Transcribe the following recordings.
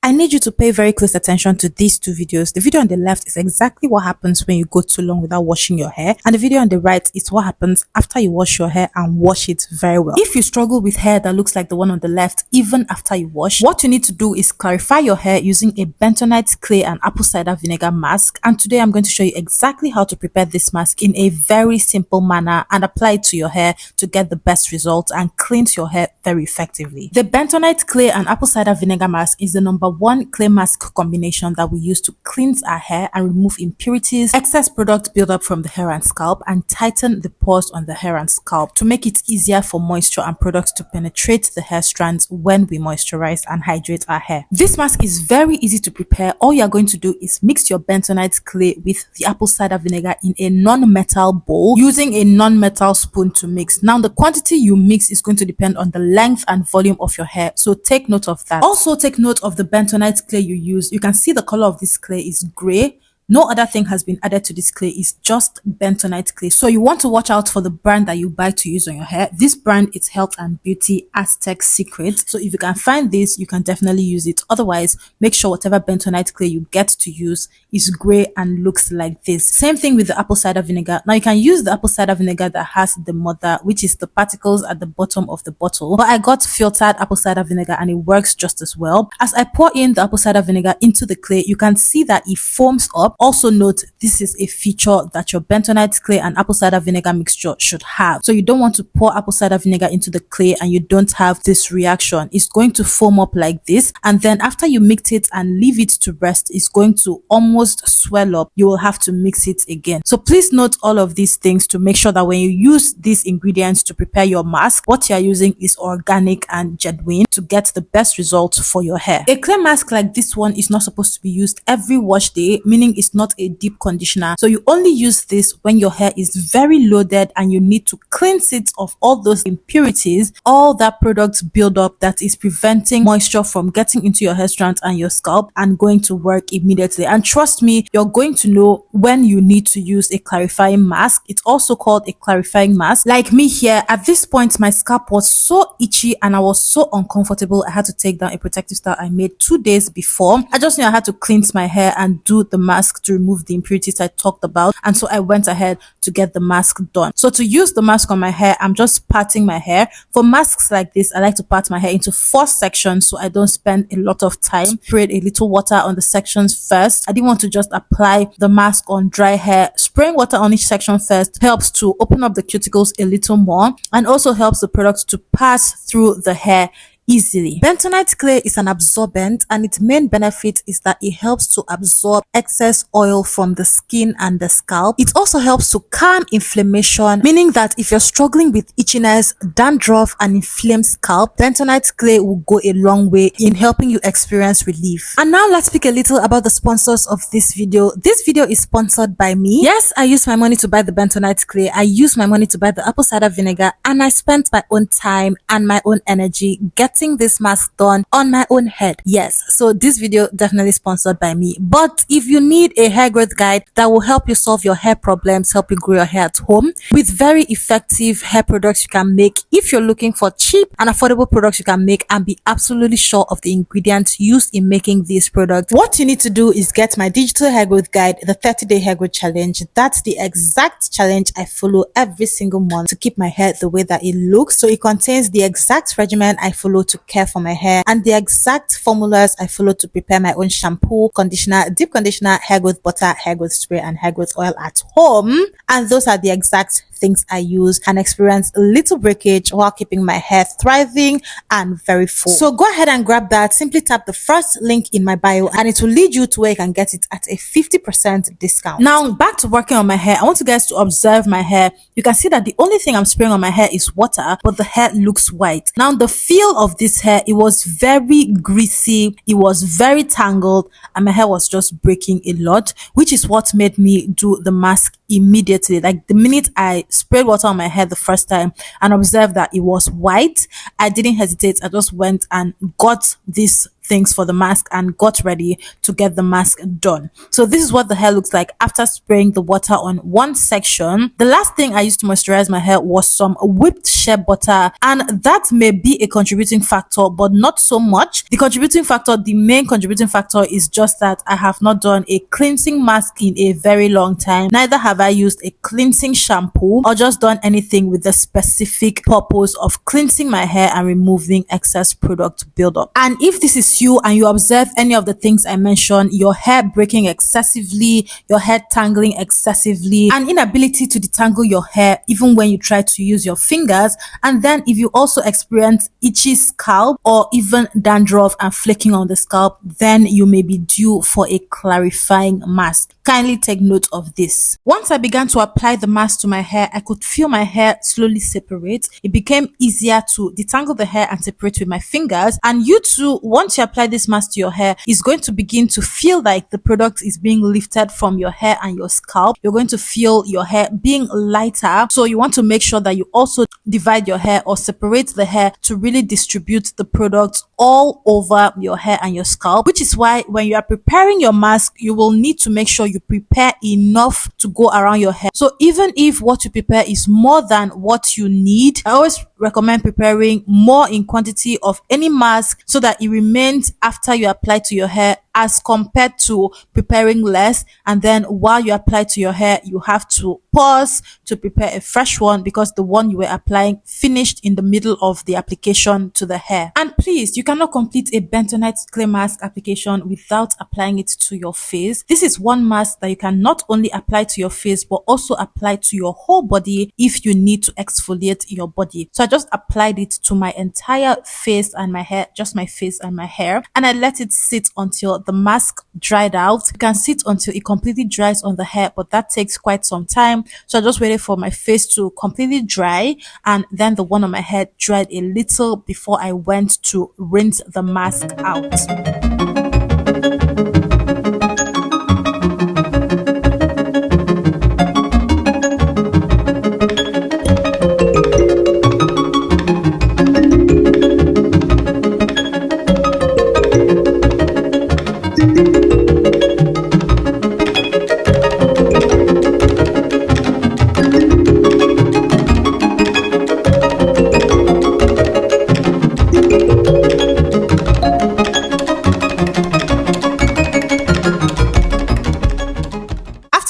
I need you to pay very close attention to these two videos. The video on the left is exactly what happens when you go too long without washing your hair, and the video on the right is what happens after you wash your hair and wash it very well. If you struggle with hair that looks like the one on the left even after you wash, what you need to do is clarify your hair using a bentonite clay and apple cider vinegar mask. And today I'm going to show you exactly how to prepare this mask in a very simple manner and apply it to your hair to get the best results and cleanse your hair very effectively. The bentonite clay and apple cider vinegar mask is the number one clay mask combination that we use to cleanse our hair and remove impurities, excess product buildup from the hair and scalp, and tighten the pores on the hair and scalp to make it easier for moisture and products to penetrate the hair strands when we moisturize and hydrate our hair. This mask is very easy to prepare. All you are going to do is mix your bentonite clay with the apple cider vinegar in a non-metal bowl using a non-metal spoon to mix. Now the quantity you mix is going to depend on the length and volume of your hair, so take note of that. Also take note of the bentonite clay you use. You can see the color of this clay is gray. No other thing has been added to this clay, it's just bentonite clay. So you want to watch out for the brand that you buy to use on your hair. This brand is Health and Beauty Aztec Secret. So if you can find this, you can definitely use it. Otherwise, make sure whatever bentonite clay you get to use is gray and looks like this. Same thing with the apple cider vinegar. Now you can use the apple cider vinegar that has the mother, which is the particles at the bottom of the bottle. But I got filtered apple cider vinegar and it works just as well. As I pour in the apple cider vinegar into the clay, you can see that it foams up. Also note, this is a feature that your bentonite clay and apple cider vinegar mixture should have. So you don't want to pour apple cider vinegar into the clay and you don't have this reaction. It's going to foam up like this, and then after you mix it and leave it to rest, it's going to almost swell up. You will have to mix it again. So please note all of these things to make sure that when you use these ingredients to prepare your mask, what you are using is organic and genuine to get the best results for your hair. A clay mask like this one is not supposed to be used every wash day, meaning it's not a deep conditioner. So you only use this when your hair is very loaded and you need to cleanse it of all those impurities, all that product buildup that is preventing moisture from getting into your hair strands and your scalp and going to work immediately. And trust me, you're going to know when you need to use a clarifying mask. It's also called a clarifying mask. Like me here, at this point my scalp was so itchy and I was so uncomfortable. I had to take down a protective style I made 2 days before. I just knew I had to cleanse my hair and do the mask to remove the impurities I talked about, and so I went ahead to get the mask done. So to use the mask on my hair, I'm just parting my hair. For masks like this, I like to part my hair into 4 sections so I don't spend a lot of time. Sprayed a little water on the sections first. I didn't want to just apply the mask on dry hair. Spraying water on each section first helps to open up the cuticles a little more and also helps the product to pass through the hair easily. Bentonite clay is an absorbent and its main benefit is that it helps to absorb excess oil from the skin and the scalp. It also helps to calm inflammation, meaning that if you're struggling with itchiness, dandruff, and inflamed scalp, bentonite clay will go a long way in helping you experience relief. And now let's speak a little about the sponsors of this video. This video is sponsored by me. Yes, I used my money to buy the bentonite clay. I used my money to buy the apple cider vinegar, and I spent my own time and my own energy getting this mask done on my own head. Yes, so this video definitely sponsored by me. But if you need a hair growth guide that will help you solve your hair problems, help you grow your hair at home with very effective hair products you can make, if you're looking for cheap and affordable products you can make and be absolutely sure of the ingredients used in making these products, what you need to do is get my digital hair growth guide, the 30-day hair growth challenge. That's the exact challenge I follow every single month to keep my hair the way that it looks. So it contains the exact regimen I follow to care for my hair and the exact formulas I follow to prepare my own shampoo, conditioner, deep conditioner, hair growth butter, hair growth spray, and hair growth oil at home. And those are the exact things I use and experience a little breakage while keeping my hair thriving and very full. So go ahead and grab that. Simply tap the first link in my bio and it will lead you to where you can get it at a 50% discount. Now back to working on my hair. I want you guys to observe my hair. You can see that the only thing I'm spraying on my hair is water, but the hair looks white. Now the feel of this hair, it was very greasy, it was very tangled, and my hair was just breaking a lot, which is what made me do the mask immediately. Like the minute I sprayed water on my hair the first time and observed that it was white, I didn't hesitate. I just went and got this things for the mask and got ready to get the mask done. So this is what the hair looks like after spraying the water on one section. The last thing I used to moisturize my hair was some whipped shea butter, and that may be a contributing factor, but not so much. The main contributing factor is just that I have not done a cleansing mask in a very long time. Neither have I used a cleansing shampoo or just done anything with the specific purpose of cleansing my hair and removing excess product buildup. And if this is you and you observe any of the things I mentioned, your hair breaking excessively, your hair tangling excessively, an inability to detangle your hair even when you try to use your fingers, and then if you also experience itchy scalp or even dandruff and flaking on the scalp, then you may be due for a clarifying mask. Kindly take note of this. Once I began to apply the mask to my hair, I could feel my hair slowly separate. It became easier to detangle the hair and separate with my fingers. And you too, once you apply this mask to your hair, is going to begin to feel like the product is being lifted from your hair and your scalp. You're going to feel your hair being lighter. So you want to make sure that you also divide your hair or separate the hair to really distribute the product all over your hair and your scalp, which is why when you are preparing your mask, you will need to make sure you prepare enough to go around your hair. So even if what you prepare is more than what you need, I always recommend preparing more in quantity of any mask so that it remains after you apply to your hair, as compared to preparing less, and then while you apply to your hair you have to pause to prepare a fresh one because the one you were applying finished in the middle of the application to the hair. And please, you cannot complete a bentonite clay mask application without applying it to your face. This is one mask that you can not only apply to your face but also apply to your whole body if you need to exfoliate your body. So I just applied it to my entire face and my hair, just my face and my hair, and I let it sit until the mask dried out. You can sit until it completely dries on the hair, but that takes quite some time. So I just waited for my face to completely dry, and then the one on my head dried a little before I went to rinse the mask out.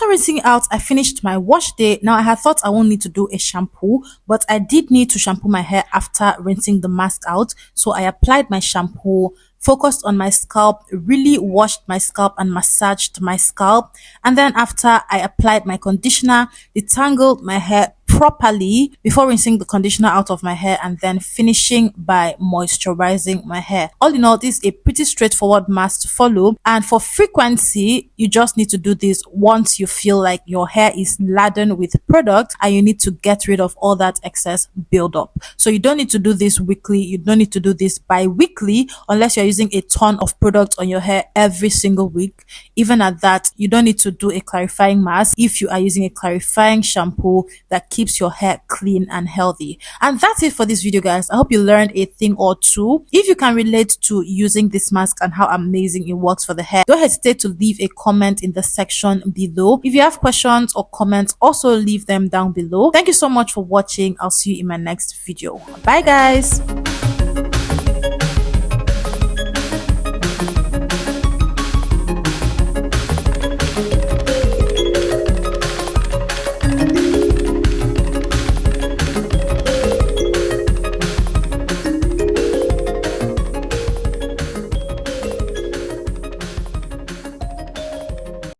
Rinsing out, I finished my wash day. Now I had thought I won't need to do a shampoo, but I did need to shampoo my hair after rinsing the mask out. So I applied my shampoo, focused on my scalp, really washed my scalp and massaged my scalp. And then after I applied my conditioner, detangled my hair properly before rinsing the conditioner out of my hair and then finishing by moisturizing my hair. All in all, this is a pretty straightforward mask to follow, and for frequency you just need to do this once you feel like your hair is laden with product and you need to get rid of all that excess buildup. So you don't need to do this weekly, you don't need to do this bi-weekly unless you're using a ton of product on your hair every single week. Even at that, you don't need to do a clarifying mask if you are using a clarifying shampoo that keeps your hair clean and healthy. And that's it for this video, guys. I hope you learned a thing or two. If you can relate to using this mask and how amazing it works for the hair, don't hesitate to leave a comment in the section below. If you have questions or comments, also leave them down below. Thank you so much for watching. I'll see you in my next video. Bye, guys.